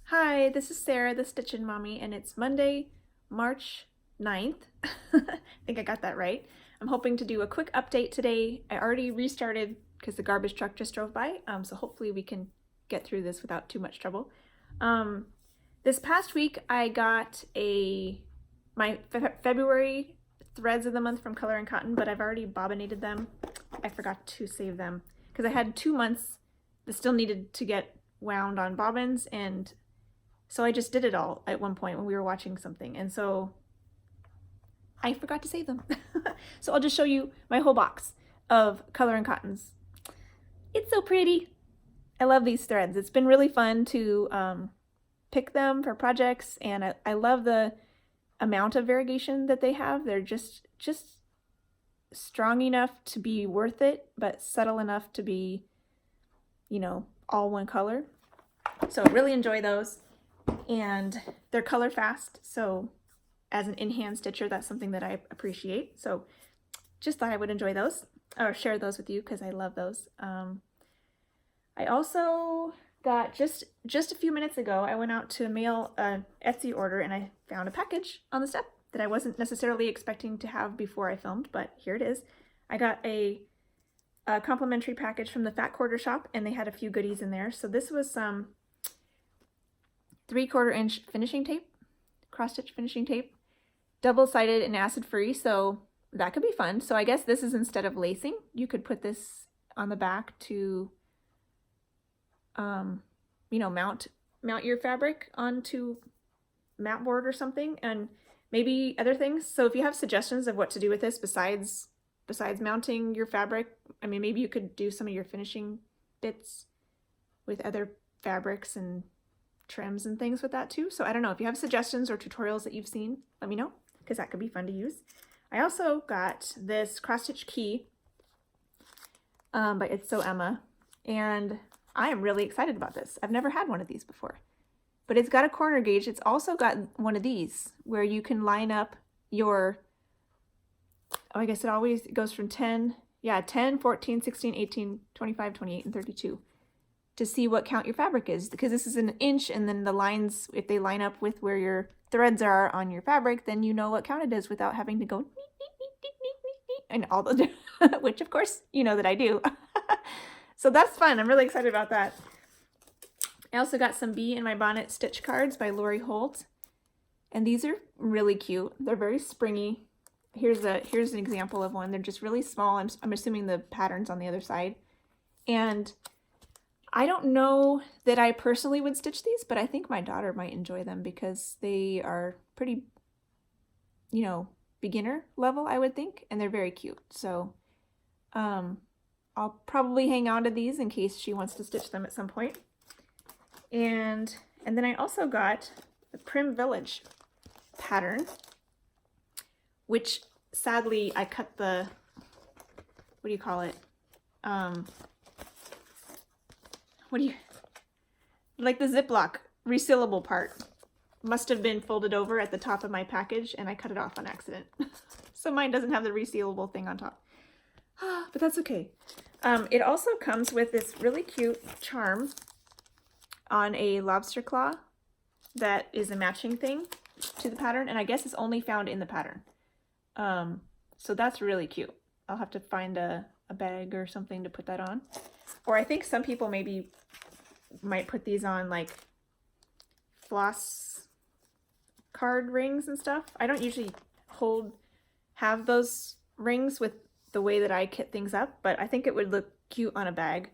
Hi, this is Sarah, the Stitchin Mommy, and it's Monday, March 9th. I think I got that right. I'm hoping to do a quick update today. I already restarted because the garbage truck just drove by, so hopefully we can get through this without too much trouble. This past week I got my February threads of the month from Color and Cotton, but I've already bobbinated them. I forgot to save them because I had 2 months that still needed to get wound on bobbins, and so I just did it all at one point when we were watching something, and so I forgot to save them. So I'll just show you my whole box of Color and Cottons. It's so pretty. I love these threads. It's been really fun to pick them for projects, and I love the amount of variegation that they have. They're just strong enough to be worth it, but subtle enough to be, you know, all one color. So really enjoy those. And they're color fast, so as an in-hand stitcher, that's something that I appreciate. So just thought I would enjoy those or share those with you because I love those. I also got just a few minutes ago, I went out to mail an Etsy order and I found a package on the step that I wasn't necessarily expecting to have before I filmed, but here it is. I got a complimentary package from the Fat Quarter Shop, and they had a few goodies in there. So this was some 3/4 inch finishing tape, cross stitch finishing tape, double-sided and acid-free, so that could be fun. So I guess this is instead of lacing, you could put this on the back to, you know, mount your fabric onto mat board or something, and maybe other things. So if you have suggestions of what to do with this besides mounting your fabric, I mean, maybe you could do some of your finishing bits with other fabrics and trims and things with that too. So I don't know, if you have suggestions or tutorials that you've seen, let me know, because that could be fun to use. I also got this cross stitch key by It's So Emma, and I am really excited about this. I've never had one of these before, but it's got a corner gauge. It's also got one of these where you can line up your, oh, I guess it always goes from 10, 14, 16, 18, 25, 28, and 32. To see what count your fabric is, because this is an inch, and then the lines, if they line up with where your threads are on your fabric, then you know what count it is without having to go neat, neat, neat, neat, neat, neat, neat, and all the which of course you know that I do. So that's fun. I'm really excited about that. I also got some Bee in My Bonnet stitch cards by Lori Holt, and these are really cute. They're very springy. Here's an example of one. They're just really small. I'm assuming the pattern's on the other side, and I don't know that I personally would stitch these, but I think my daughter might enjoy them because they are pretty, you know, beginner level, I would think, and they're very cute. So I'll probably hang on to these in case she wants to stitch them at some point. And then I also got the Prim Village pattern, which sadly I cut the, what do you call it? Like the Ziploc resealable part must have been folded over at the top of my package, and I cut it off on accident. So mine doesn't have the resealable thing on top. But that's okay. It also comes with this really cute charm on a lobster claw that is a matching thing to the pattern, and I guess it's only found in the pattern. So that's really cute. I'll have to find a bag or something to put that on. Or I think some people maybe might put these on like floss card rings and stuff. I don't usually have those rings with the way that I kit things up, but I think it would look cute on a bag.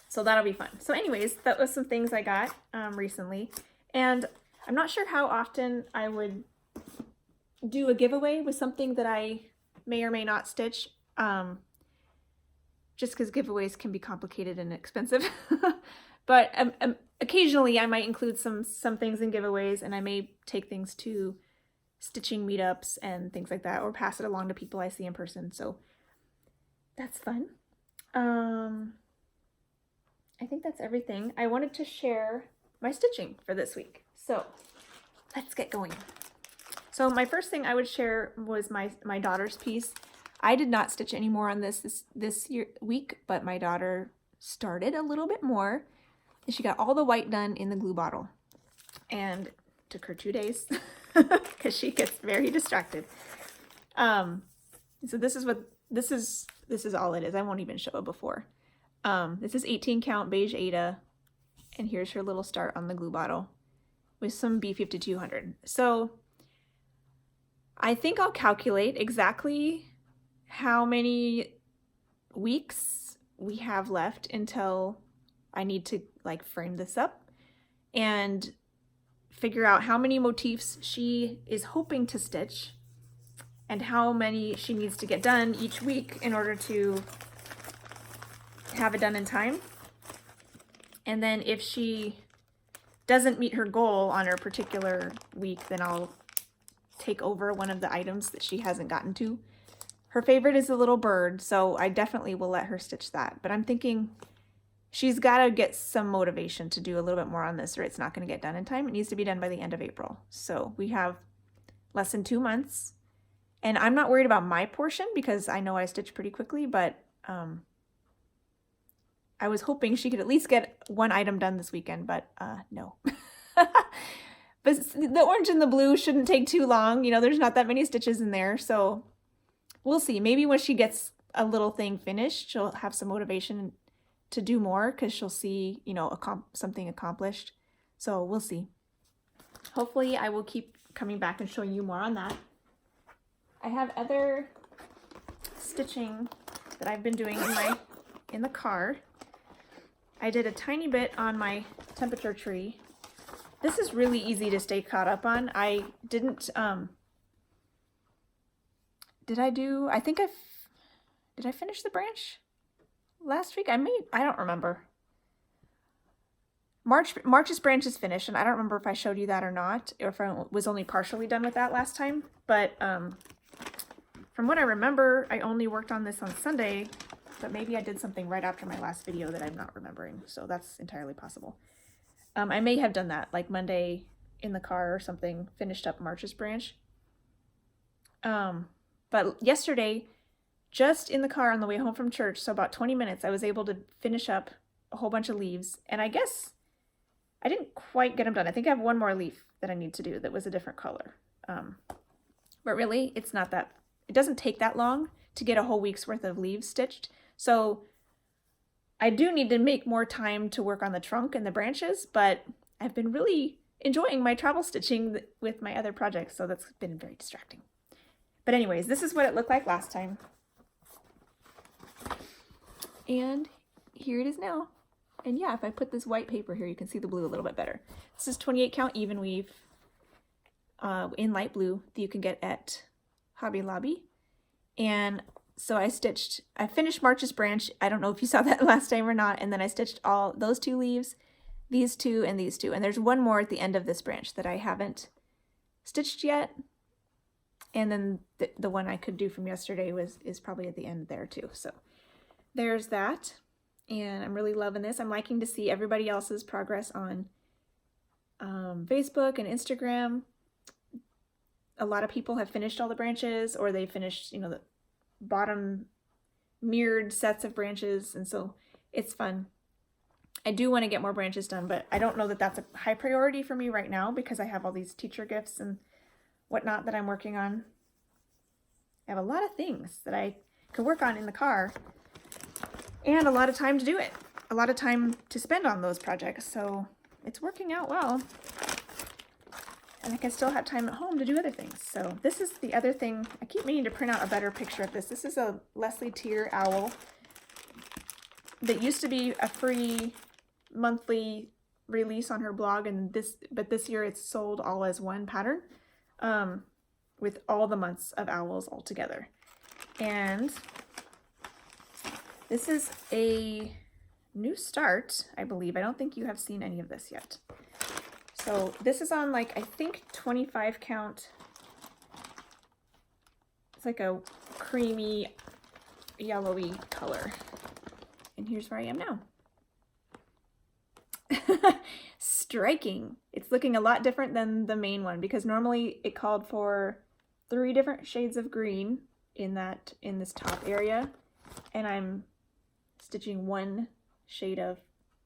So that'll be fun. So anyways, that was some things I got recently, and I'm not sure how often I would do a giveaway with something that I may or may not stitch. Just because giveaways can be complicated and expensive. But occasionally I might include some things in giveaways, and I may take things to stitching meetups and things like that, or pass it along to people I see in person. So that's fun. I think that's everything. I wanted to share my stitching for this week. So let's get going. So my first thing I would share was my daughter's piece. I did not stitch anymore on this week, but my daughter started a little bit more, she got all the white done in the glue bottle, and it took her 2 days because she gets very distracted. So this is all it is. I won't even show it before. This is 18 count beige Ada, and here's her little start on the glue bottle with some B5200. So I think I'll calculate exactly how many weeks we have left until I need to like frame this up and figure out how many motifs she is hoping to stitch and how many she needs to get done each week in order to have it done in time. And then if she doesn't meet her goal on her particular week, then I'll take over one of the items that she hasn't gotten to. Her favorite is the little bird, so I definitely will let her stitch that. But I'm thinking she's got to get some motivation to do a little bit more on this, or it's not going to get done in time. It needs to be done by the end of April. So we have less than 2 months. And I'm not worried about my portion because I know I stitch pretty quickly, but I was hoping she could at least get one item done this weekend, but no. But the orange and the blue shouldn't take too long. You know, there's not that many stitches in there, so we'll see. Maybe when she gets a little thing finished, she'll have some motivation to do more because she'll see, you know, something accomplished. So we'll see. Hopefully I will keep coming back and showing you more on that. I have other stitching that I've been doing in the car. I did a tiny bit on my temperature tree. This is really easy to stay caught up on. I didn't, did I finish the branch last week? I don't remember. March's branch is finished, and I don't remember if I showed you that or not, or if I was only partially done with that last time. But from what I remember, I only worked on this on Sunday, but maybe I did something right after my last video that I'm not remembering, so that's entirely possible. I may have done that, like Monday in the car or something, finished up March's branch. But yesterday, just in the car on the way home from church, so about 20 minutes, I was able to finish up a whole bunch of leaves, and I guess I didn't quite get them done. I think I have one more leaf that I need to do that was a different color. But really, it doesn't take that long to get a whole week's worth of leaves stitched. So I do need to make more time to work on the trunk and the branches, but I've been really enjoying my travel stitching with my other projects, so that's been very distracting. But anyways, this is what it looked like last time. And here it is now. And yeah, if I put this white paper here, you can see the blue a little bit better. This is 28 count even weave in light blue that you can get at Hobby Lobby. And so I finished March's branch. I don't know if you saw that last time or not. And then I stitched all those 2 leaves, these 2, and these 2. And there's one more at the end of this branch that I haven't stitched yet. And then the one I could do from yesterday is probably at the end there too. So there's that. And I'm really loving this. I'm liking to see everybody else's progress on Facebook and Instagram. A lot of people have finished all the branches, or they finished, you know, the bottom mirrored sets of branches, and so it's fun. I do want to get more branches done, but I don't know that that's a high priority for me right now because I have all these teacher gifts and whatnot that I'm working on. I have a lot of things that I could work on in the car and a lot of time to do it, a lot of time to spend on those projects, so it's working out well. And I can still have time at home to do other things. So this is the other thing. I keep meaning to print out a better picture of this. This is a Leslie Tier owl that used to be a free monthly release on her blog, but this year it's sold all as one pattern with all the months of owls all together. And this is a new start, I believe. I don't think you have seen any of this yet. So this is on, like, I think 25 count. It's like a creamy yellowy color. And here's where I am now. Striking. It's looking a lot different than the main one because normally it called for 3 different shades of green in this top area, and I'm stitching 1 shade of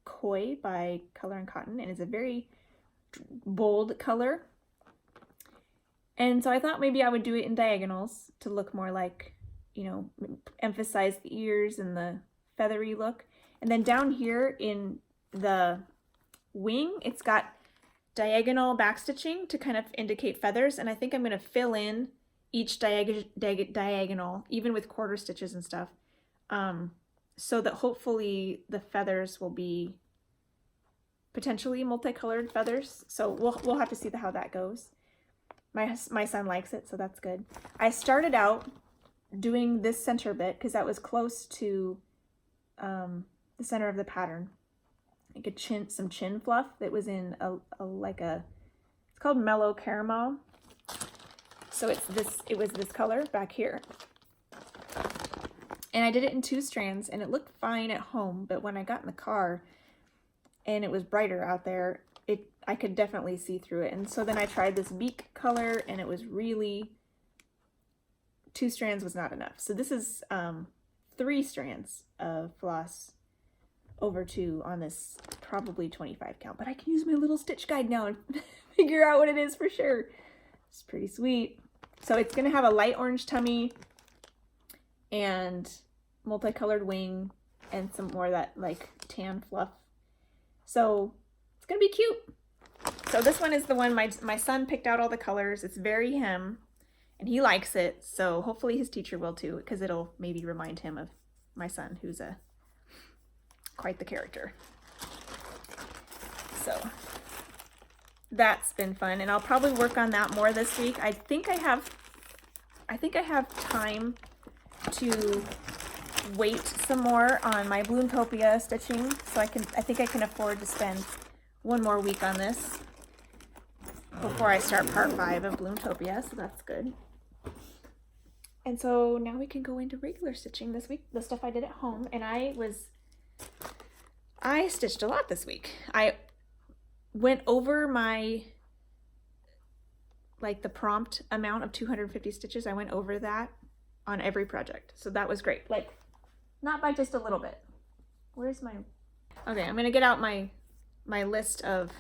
Koi by Color and Cotton, and it's a very bold color. And so I thought maybe I would do it in diagonals to look more like, you know, emphasize the ears and the feathery look. And then down here in the wing, it's got diagonal backstitching to kind of indicate feathers, and I think I'm going to fill in each diagonal, even with quarter stitches and stuff, so that hopefully the feathers will be potentially multicolored feathers. So we'll have to see how that goes. My son likes it, so that's good. I started out doing this center bit because that was close to the center of the pattern. Like some chin fluff that was in it's called Mellow Caramel. So it was this color back here. And I did it in 2 strands, and it looked fine at home, but when I got in the car and it was brighter out there, I could definitely see through it. And so then I tried this beak color, and it was really, 2 strands was not enough. So this is 3 strands of floss over 2 on this probably 25 count, but I can use my little stitch guide now and figure out what it is for sure. It's pretty sweet. So it's gonna have a light orange tummy and multicolored wing and some more of that like tan fluff. So it's gonna be cute. So this one is the one my son picked out all the colors. It's very him, and he likes it. So hopefully his teacher will too, because it'll maybe remind him of my son, who's quite the character. So that's been fun, and I'll probably work on that more this week. I think I have time to wait some more on my Bloomtopia stitching, so I think I can afford to spend 1 more week on this before I start part 5 of Bloomtopia, so that's good. And so now we can go into regular stitching this week, the stuff I did at home, and I stitched a lot this week. I went over my, the prompt amount of 250 stitches. I went over that on every project. So that was great. Not by just a little bit. Where's my, okay, I'm gonna get out my list of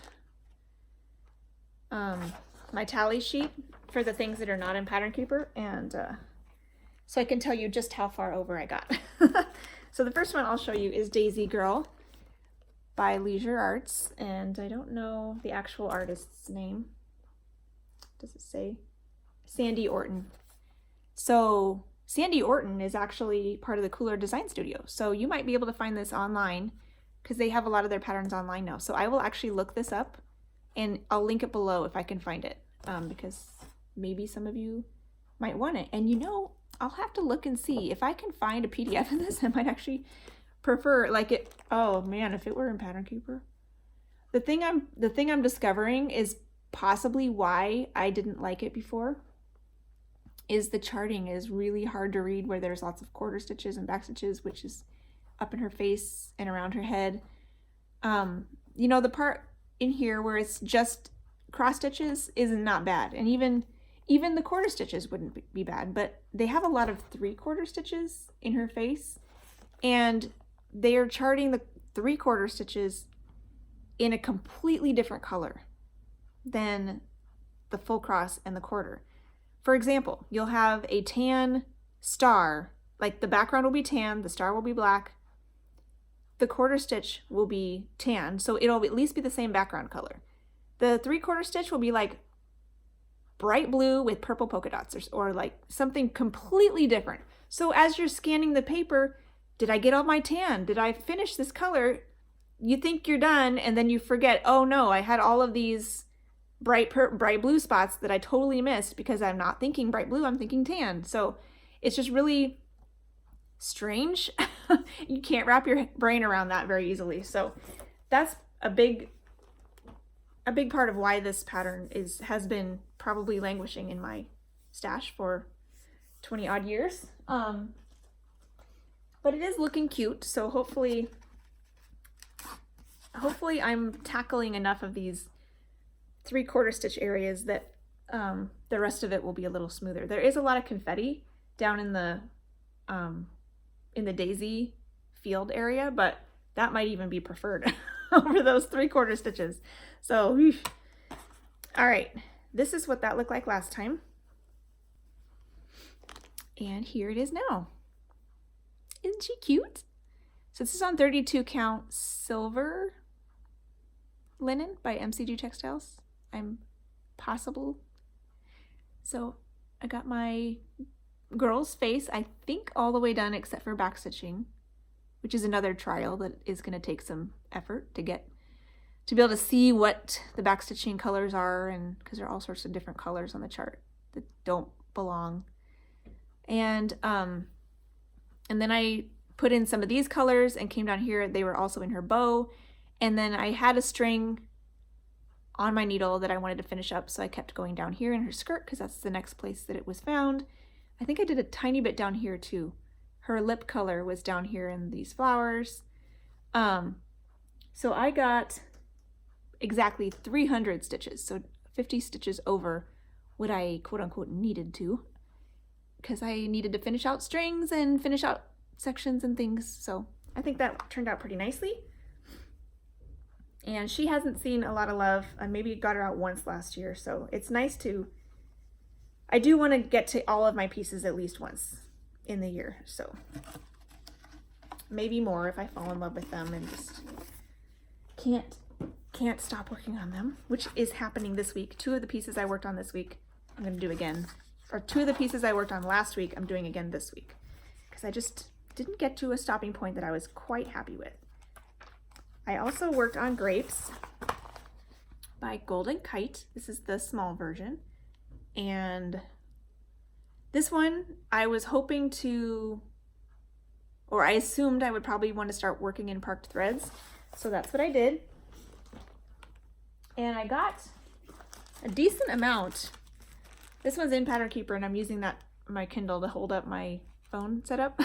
my tally sheet for the things that are not in Pattern Keeper, and so I can tell you just how far over I got. So the first one I'll show you is Daisy Girl by Leisure Arts, and I don't know the actual artist's name. Does it say? Sandy Orton. So Sandy Orton is actually part of the Cooler Design Studio, so you might be able to find this online because they have a lot of their patterns online now. So I will actually look this up, and I'll link it below if I can find it, because maybe some of you might want it. And I'll have to look and see if I can find a PDF of this. I might actually prefer oh man, if it were in Pattern Keeper. The thing I'm discovering is possibly why I didn't like it before is the charting is really hard to read, where there's lots of quarter stitches and back stitches, which is up in her face and around her head. The part in here where it's just cross stitches is not bad, and even the quarter stitches wouldn't be bad, but they have a lot of 3/4 stitches in her face, and they are charting the 3/4 stitches in a completely different color than the full cross and the quarter. For example, you'll have a tan star, the background will be tan, the star will be black, the quarter stitch will be tan, so it'll at least be the same background color. The 3/4 stitch will be bright blue with purple polka dots, or something completely different. So as you're scanning the paper, did I get all my tan? Did I finish this color? You think you're done, and then you forget, oh no, I had all of these bright blue spots that I totally missed because I'm not thinking bright blue, I'm thinking tan. So it's just really strange. You can't wrap your brain around that very easily. So that's a big part of why this pattern has been probably languishing in my stash for 20 odd years. But it is looking cute, so hopefully I'm tackling enough of these 3/4 stitch areas that the rest of it will be a little smoother. There is a lot of confetti down in the daisy field area, but that might even be preferred. over those 3/4 stitches. So, whew. All right, this is what that looked like last time. And here it is now. Isn't she cute? So this is on 32 count silver linen by MCG Textiles. I'm possible. So I got my girl's face, I think all the way done except for back stitching, which is another trial that is going to take some effort to be able to see what the back stitching colors are, and because there are all sorts of different colors on the chart that don't belong. And then I put in some of these colors and came down here. They were also in her bow. And then I had a string on my needle that I wanted to finish up, so I kept going down here in her skirt because that's the next place that it was found. I think I did a tiny bit down here too. Her lip color was down here in these flowers. So I got exactly 300 stitches, so 50 stitches over what I quote-unquote needed to, because I needed to finish out strings and finish out sections and things. So I think that turned out pretty nicely. And she hasn't seen a lot of love. I maybe got her out once last year, so it's nice to, I do want to get to all of my pieces at least once in the year, so maybe more if I fall in love with them and just can't stop working on them, which is happening this week. 2 of the pieces I worked on this week I'm going to do again, or 2 of the pieces I worked on last week I'm doing again this week, because I just didn't get to a stopping point that I was quite happy with. I also worked on Grapes by Golden Kite. This is the small version, and this one I was hoping to, or I assumed I would probably want to start working in parked threads, so that's what I did. And I got a decent amount. This one's in Pattern Keeper, and I'm using that my Kindle to hold up my phone setup.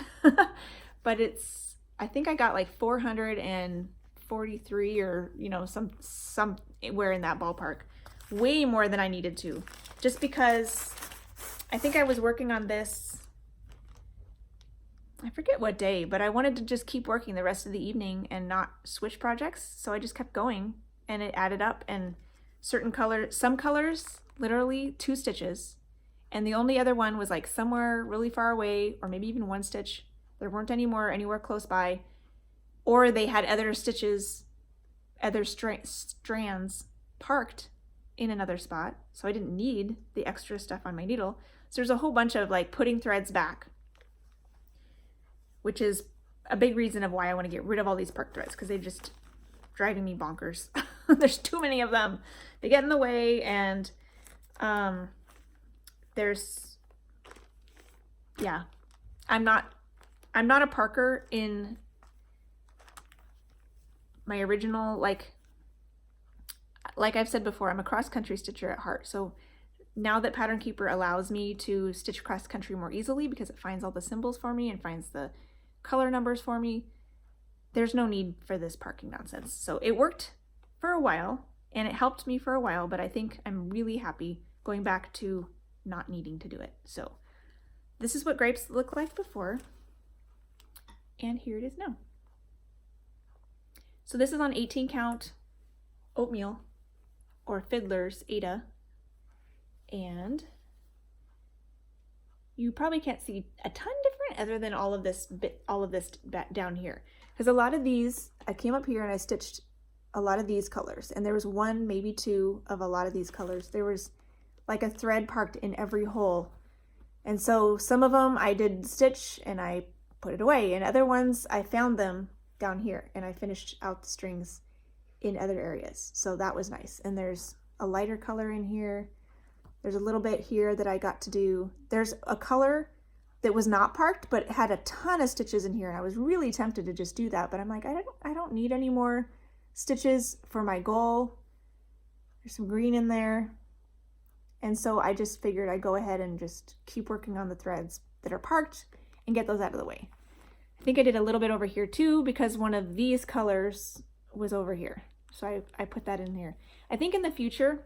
But it's, I think I got like 443 or, you know, somewhere in that ballpark. Way more than I needed to. Just because I think I was working on this, I forget what day, but I wanted to just keep working the rest of the evening and not switch projects. So I just kept going, and it added up, and certain colors, some colors, literally 2 stitches. And the only other one was like somewhere really far away, or maybe even 1 stitch. There weren't any more anywhere close by, or they had other stitches, other strands parked in another spot. So I didn't need the extra stuff on my needle. So there's a whole bunch of like putting threads back, which is a big reason of why I want to get rid of all these parked threads, because they're just driving me bonkers. There's too many of them. They get in the way, and yeah, I'm not a parker in my original, like I've said before, I'm a cross-country stitcher at heart. So now that Pattern Keeper allows me to stitch cross-country more easily because it finds all the symbols for me and finds the color numbers for me, there's no need for this parking nonsense. So it worked for a while, and it helped me for a while, but I think I'm really happy going back to not needing to do it. So this is what Grapes looked like before, and here it is now. So this is on 18 count oatmeal, or Fiddler's Ada, and you probably can't see a ton different other than all of this down here, because a lot of these, I came up here and I stitched a lot of these colors, and there was 1, maybe 2 of a lot of these colors. There was like a thread parked in every hole, and so some of them I did stitch and I put it away, and other ones I found them down here and I finished out the strings in other areas. So that was nice. And there's a lighter color in here. There's a little bit here that I got to do. There's a color that was not parked, but it had a ton of stitches in here, and I was really tempted to just do that, but I'm like, I don't need any more stitches for my goal. There's some green in there. And so I just figured I'd go ahead and just keep working on the threads that are parked and get those out of the way. I think I did a little bit over here too, because one of these colors was over here. So I put that in here. I think in the future,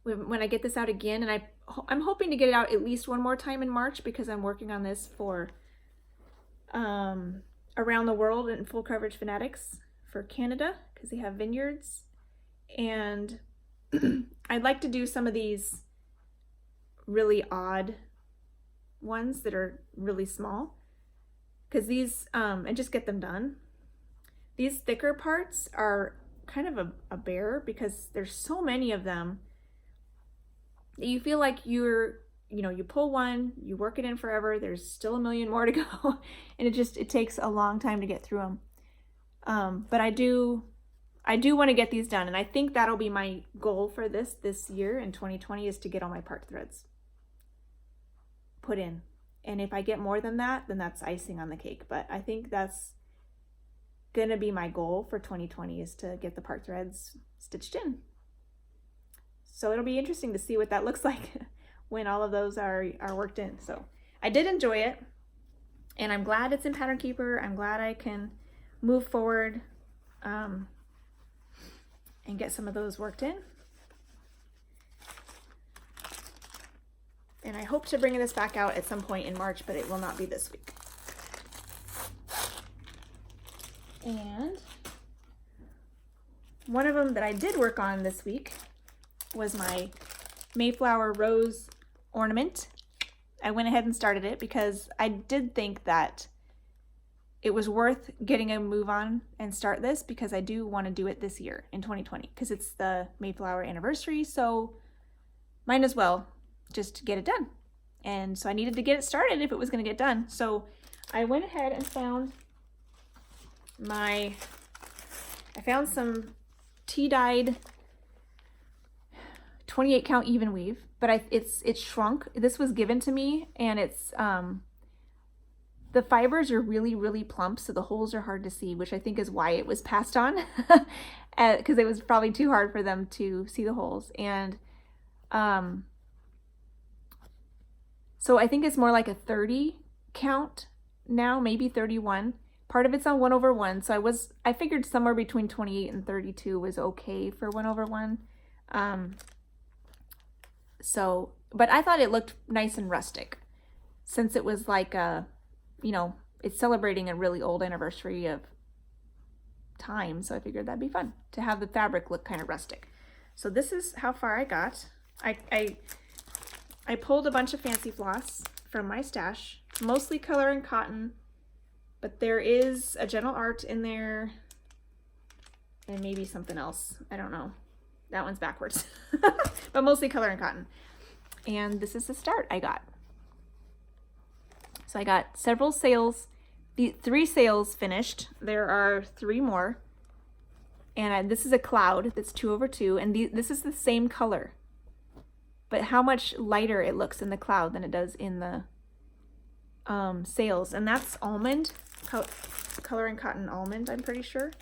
when I get this out again, and I'm hoping to get it out at least one more time in March, because I'm working on this for Around the World in Full Coverage Fanatics for Canada because they have vineyards. And I'd like to do some of these really odd ones that are really small because these, and just get them done. These thicker parts are kind of a bear because there's so many of them that you feel like you pull one, you work it in forever, there's still a million more to go, and it takes a long time to get through them. But I do want to get these done, and I think that'll be my goal for this year in 2020 is to get all my part threads put in. And if I get more than that, then that's icing on the cake. But I think that's gonna be my goal for 2020 is to get the part threads stitched in. So it'll be interesting to see what that looks like when all of those are worked in. So I did enjoy it, and I'm glad it's in Pattern Keeper. I'm glad I can move forward and get some of those worked in. And I hope to bring this back out at some point in March, but it will not be this week. And one of them that I did work on this week was my Mayflower Rose Ornament. I went ahead and started it because I did think that it was worth getting a move on and start this because I do want to do it this year in 2020 because it's the Mayflower anniversary, so might as well just get it done. And so I needed to get it started if it was going to get done. So I went ahead and found I found some tea-dyed 28 count even weave, but it's shrunk. This was given to me, and it's the fibers are really plump, so the holes are hard to see, which I think is why it was passed on because it was probably too hard for them to see the holes. And so I think it's more like a 30 count now, maybe 31. Part of it's on 1/1, so I figured somewhere between 28 and 32 was okay for 1/1. So, but I thought it looked nice and rustic since it was like it's celebrating a really old anniversary of time, so I figured that'd be fun to have the fabric look kind of rustic. So this is how far I got. I pulled a bunch of fancy floss from my stash, mostly color and cotton, but there is a gentle art in there and maybe something else. I don't know. That one's backwards, but mostly color and cotton. And this is the start I got. So I got several sails, the 3 sails finished. There are 3 more. And this is a cloud that's 2/2, and this is the same color. But how much lighter it looks in the cloud than it does in the sails. And that's almond, color and cotton almond, I'm pretty sure.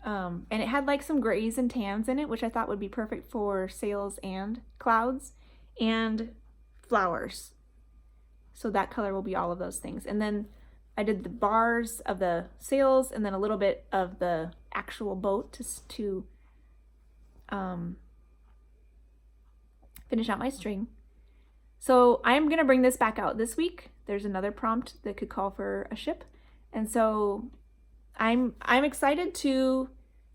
And it had like some grays and tans in it, which I thought would be perfect for sails and clouds and flowers. So that color will be all of those things. And then I did the bars of the sails and then a little bit of the actual boat to finish out my string. So I'm gonna bring this back out this week. There's another prompt that could call for a ship. And so I'm excited to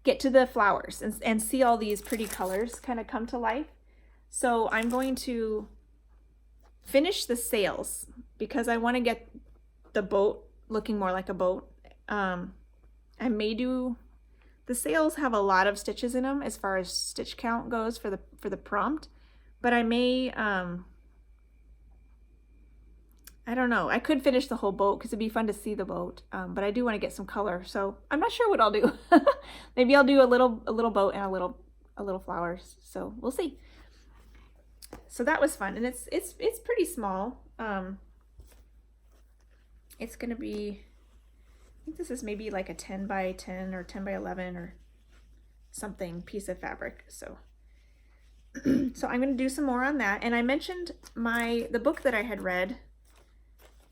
get to the flowers and see all these pretty colors kind of come to life. So I'm going to finish the sails because I want to get the boat looking more like a boat. I may do, the sails have a lot of stitches in them as far as stitch count goes for the prompt, but I may, I don't know. I could finish the whole boat because it'd be fun to see the boat, but I do want to get some color. So I'm not sure what I'll do. Maybe I'll do a little boat and a little flowers. So we'll see. So that was fun, and it's pretty small. It's gonna be, I think this is maybe like a 10 by 10 or 10 by 11 or something piece of fabric. So so I'm gonna do some more on that. And I mentioned the book that I had read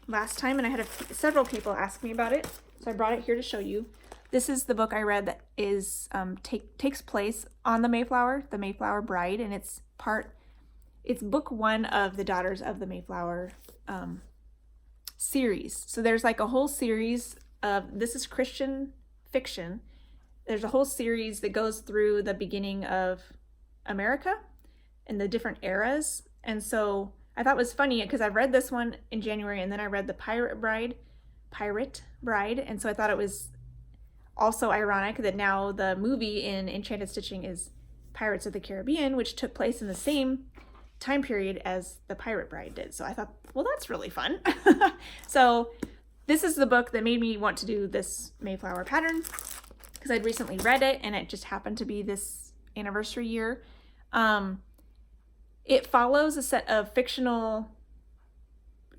last time, and I had several people ask me about it, so I brought it here to show you. This is the book I read that is takes place on the Mayflower Bride, and it's book 1 of the Daughters of the Mayflower series. So there's like a whole series of, this is Christian fiction, there's a whole series that goes through the beginning of America and the different eras. And so I thought it was funny because I read this one in January and then I read the Pirate Bride. And so I thought it was also ironic that now the movie in Enchanted Stitching is Pirates of the Caribbean, which took place in the same time period as the Pirate Bride did. So I thought, well, that's really fun. So this is the book that made me want to do this Mayflower pattern because I'd recently read it and it just happened to be this anniversary year. It follows a set of fictional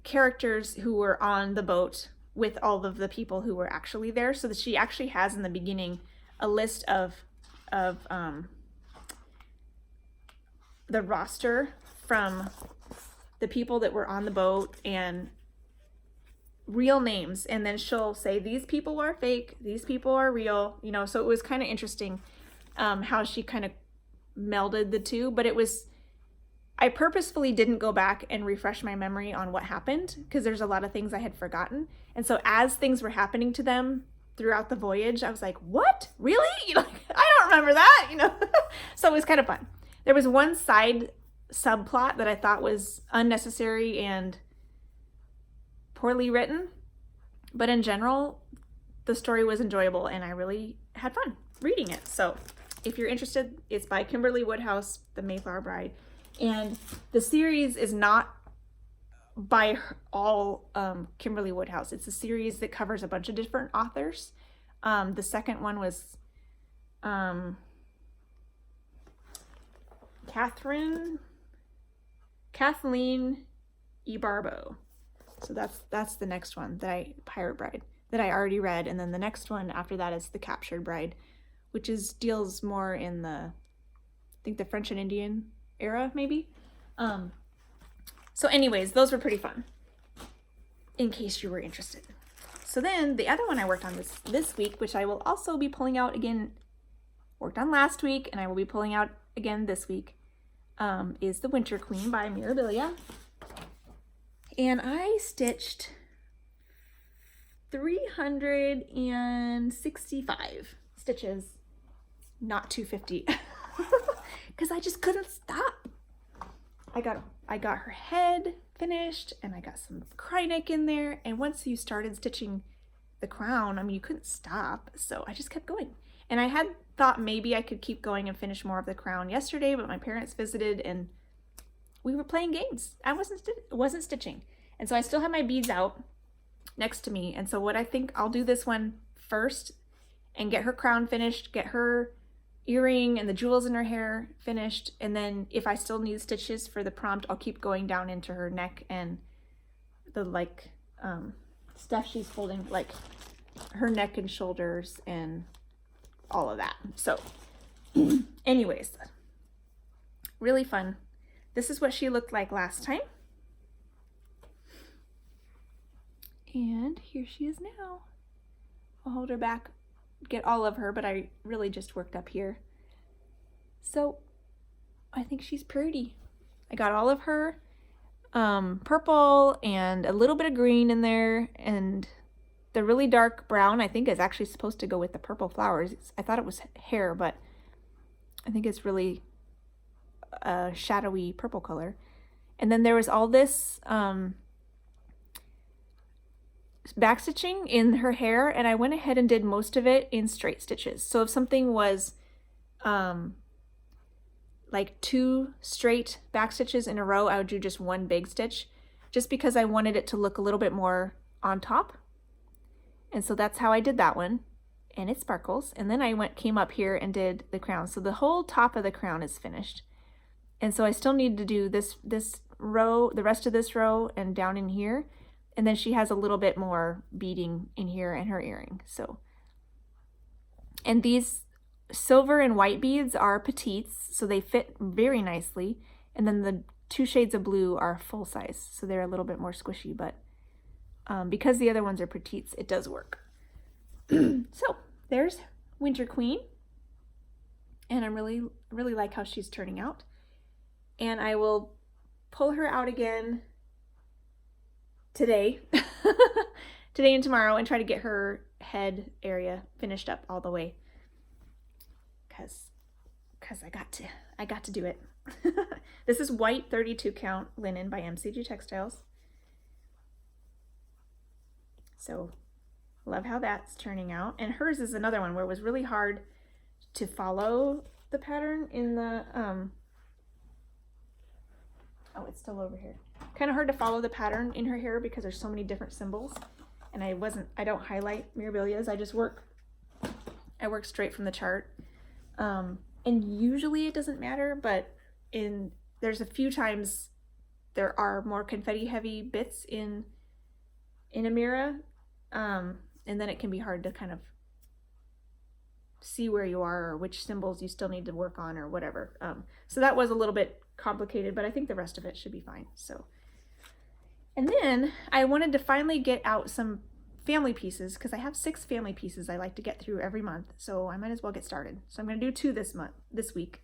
characters who were on the boat with all of the people who were actually there. So that she actually has in the beginning a list of the roster from the people that were on the boat and real names. And then she'll say, these people are fake, these people are real, you know. So it was kind of interesting how she kind of melded the two. But I purposefully didn't go back and refresh my memory on what happened because there's a lot of things I had forgotten. And so as things were happening to them throughout the voyage, I was like, what? Really? You know, I don't remember that, you know. So it was kind of fun. There was one side subplot that I thought was unnecessary and poorly written, but in general, the story was enjoyable and I really had fun reading it. So if you're interested, it's by Kimberly Woodhouse, The Mayflower Bride. And the series is not by all Kimberly Woodhouse. It's a series that covers a bunch of different authors. The second one was Kathleen E. Barbeau. So that's the next one Pirate Bride, that I already read. And then the next one after that is The Captured Bride, which deals more in I think the French and Indian era, maybe. So anyways, those were pretty fun, in case you were interested. So then the other one I worked on this week, which I will also be pulling out again, worked on last week, and I will be pulling out again this week, is The Winter Queen by Mirabilia. And I stitched 365 stitches, not 250, because I just couldn't stop. I got her head finished and I got some Krynic in there. And once you started stitching the crown, I mean, you couldn't stop. So I just kept going. And I had thought maybe I could keep going and finish more of the crown yesterday, but my parents visited and we were playing games. I wasn't stitching. And so I still have my beads out next to me. And so what I think I'll do this one first and get her crown finished, get her earring and the jewels in her hair finished. And then if I still need stitches for the prompt, I'll keep going down into her neck and the stuff she's holding, like her neck and shoulders and all of that. So anyways, really fun. This is what she looked like last time. And here she is now. I'll hold her back, get all of her, but I really just worked up here. So I think she's pretty. I got all of her purple and a little bit of green in there, and the really dark brown I think is actually supposed to go with the purple flowers. I thought it was hair, but I think it's really a shadowy purple color. And then there was all this backstitching in her hair, and I went ahead and did most of it in straight stitches. So if something was like 2 straight back stitches in a row, I would do just 1 big stitch, just because I wanted it to look a little bit more on top. And so that's how I did that one, and it sparkles. And then I came up here and did the crown. So the whole top of the crown is finished. And so I still need to do this row, the rest of this row, and down in here. And then she has a little bit more beading in here and her earring. So, and these silver and white beads are petites, so they fit very nicely. And then the 2 shades of blue are full size, so they're a little bit more squishy, but because the other ones are petites, it does work. So there's Winter Queen, and I really like how she's turning out. And I will pull her out again today and tomorrow and try to get her head area finished up all the way. because I got to do it. This is white 32 count linen by MCG Textiles. So love how that's turning out. And hers is another one where it was really hard to follow the pattern in the oh, it's still over here. Kind of hard to follow the pattern in her hair because there's so many different symbols. And I don't highlight mirabilias. I work straight from the chart. And usually it doesn't matter, but there's a few times there are more confetti heavy bits in a mirror. And then it can be hard to kind of see where you are or which symbols you still need to work on or whatever. So that was a little bit complicated, but I think the rest of it should be fine. So, and then I wanted to finally get out some family pieces because I have 6 family pieces I like to get through every month. So I might as well get started. So I'm going to do 2 this week.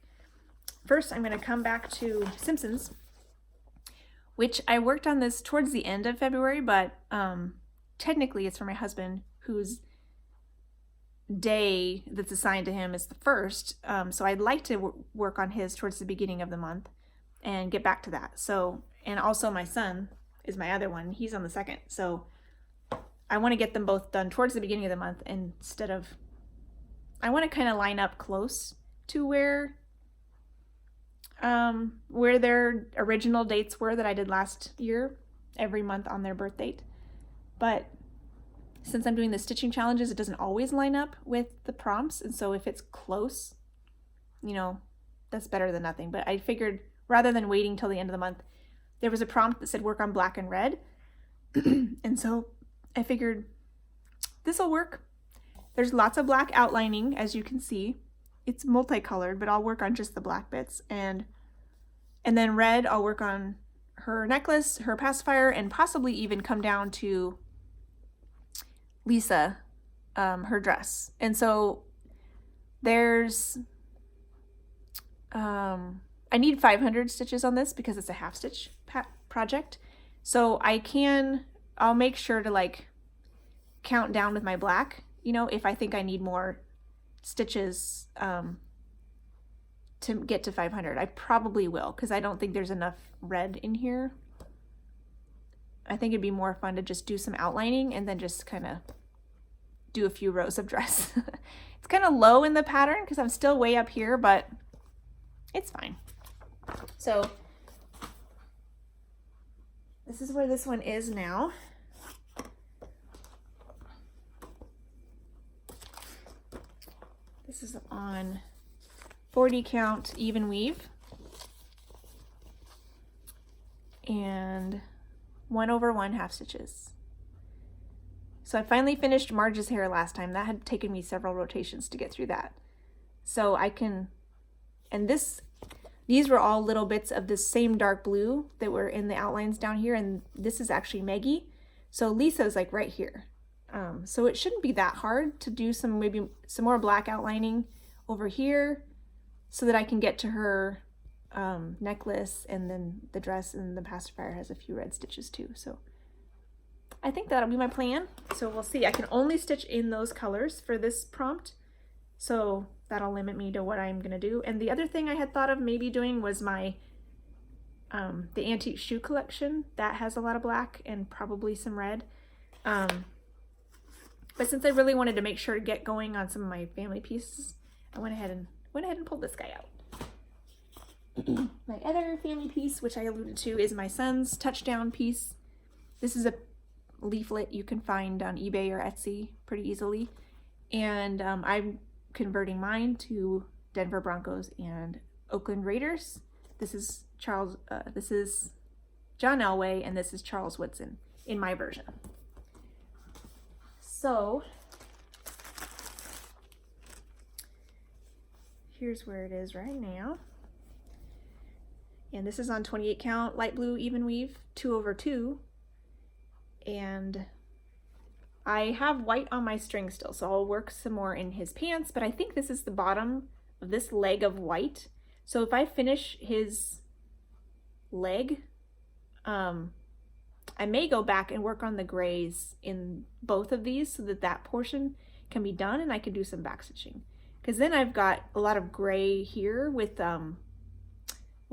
First, I'm going to come back to Simpsons, which I worked on this towards the end of February, but technically it's for my husband, whose day that's assigned to him is the 1st. So I'd like to work on his towards the beginning of the month and get back to that. So, and also my son is my other one. He's on the 2nd. So I want to get them both done towards the beginning of the month instead of, I want to kind of line up close to where their original dates were that I did last year, every month on their birth date. But since I'm doing the stitching challenges, it doesn't always line up with the prompts. And so if it's close, you know, that's better than nothing. But I figured rather than waiting till the end of the month, there was a prompt that said work on black and red. And so I figured this will work. There's lots of black outlining, as you can see. It's multicolored, but I'll work on just the black bits. And then red, I'll work on her necklace, her pacifier, and possibly even come down to Lisa, her dress. And so there's, I need 500 stitches on this because it's a half stitch project. So I'll make sure to like count down with my black, you know, if I think I need more stitches to get to 500. I probably will, because I don't think there's enough red in here. I think it'd be more fun to just do some outlining and then just kind of do a few rows of dress. It's kind of low in the pattern because I'm still way up here, but it's fine. So this is where this one is now. This is on 40 count even weave and 1/1 half stitches. So I finally finished Marge's hair last time. That had taken me several rotations to get through that. So I can, and these were all little bits of this same dark blue that were in the outlines down here, and this is actually Maggie. So Lisa's like right here. So it shouldn't be that hard to do maybe some more black outlining over here so that I can get to her necklace, and then the dress and the pacifier has a few red stitches too. So I think that'll be my plan. So we'll see. I can only stitch in those colors for this prompt. So that'll limit me to what I'm gonna do. And the other thing I had thought of maybe doing was my, the antique shoe collection. That has a lot of black and probably some red. But since I really wanted to make sure to get going on some of my family pieces, I went ahead and pulled this guy out. My other family piece, which I alluded to, is my son's touchdown piece. This is a leaflet you can find on eBay or Etsy pretty easily. And I'm converting mine to Denver Broncos and Oakland Raiders. This is John Elway, and this is Charles Woodson in my version. So here's where it is right now. And this is on 28 count light blue even weave 2/2. And I have white on my string still, so I'll work some more in his pants, but I think this is the bottom of this leg of white. So if I finish his leg, I may go back and work on the grays in both of these so that that portion can be done and I can do some back stitching. because then I've got a lot of gray here with, well,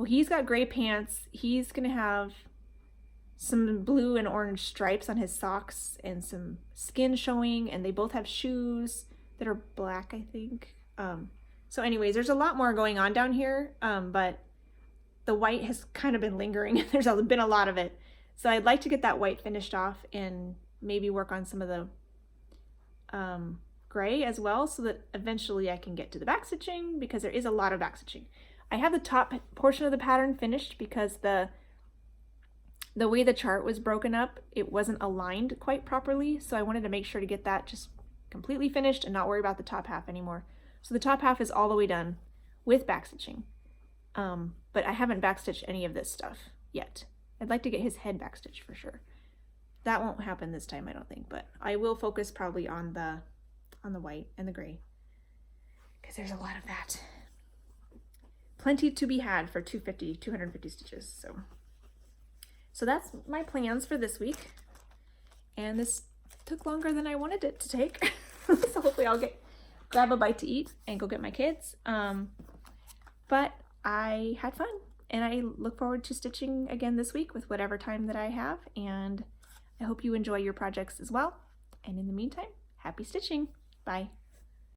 he's got gray pants. He's gonna have some blue and orange stripes on his socks and some skin showing, and they both have shoes that are black, I think. So anyways, there's a lot more going on down here, but the white has kind of been lingering. There's been a lot of it. So I'd like to get that white finished off and maybe work on some of the gray as well, so that eventually I can get to the back stitching, because there is a lot of back stitching. I have the top portion of the pattern finished because the way the chart was broken up, it wasn't aligned quite properly, so I wanted to make sure to get that just completely finished and not worry about the top half anymore. So the top half is all the way done with back stitching, but I haven't backstitched any of this stuff yet. I'd like to get his head backstitched for sure. That won't happen this time, I don't think, but I will focus probably on the white and the gray, because there's a lot of that. Plenty to be had for 250 stitches. So that's my plans for this week, and this took longer than I wanted it to take. So hopefully I'll grab a bite to eat and go get my kids. But I had fun, and I look forward to stitching again this week with whatever time that I have, and I hope you enjoy your projects as well. And in the meantime, happy stitching. Bye.